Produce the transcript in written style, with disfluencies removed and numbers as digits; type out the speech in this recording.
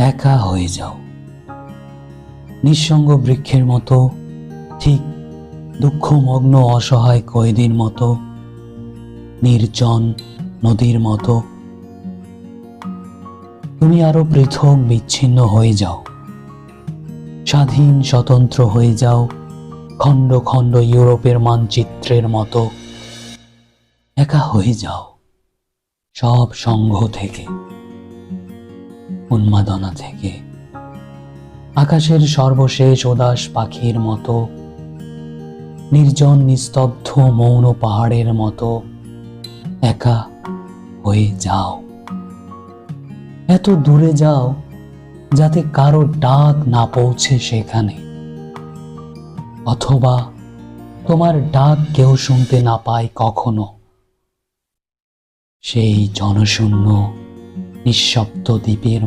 একা হয়ে যাও, নিঃসঙ্গ বৃক্ষের মতো, ঠিক দুঃখমগ্ন অসহায় কয়েদির মতো, নির্জন নদীর মতো। তুমি আরো পৃথক বিচ্ছিন্ন হয়ে যাও, স্বাধীন স্বতন্ত্র হয়ে যাও, খণ্ড খণ্ড ইউরোপের মানচিত্রের মতো। একা হয়ে যাও সব সংঘ থেকে, উন্মাদনা থেকে, আকাশের সর্বশেষ উদাস পাখির মতো, নির্জন নিস্তব্ধ মৌন পাহাড়ের মতো। একা হয়ে যাও, এত দূরে যাও যাতে কারো ডাক না পৌঁছে সেখানে, অথবা তোমার ডাক কেউ শুনতে না পায় কখনো। সেই জনশূন্য নিঃশব্দ দ্বীপের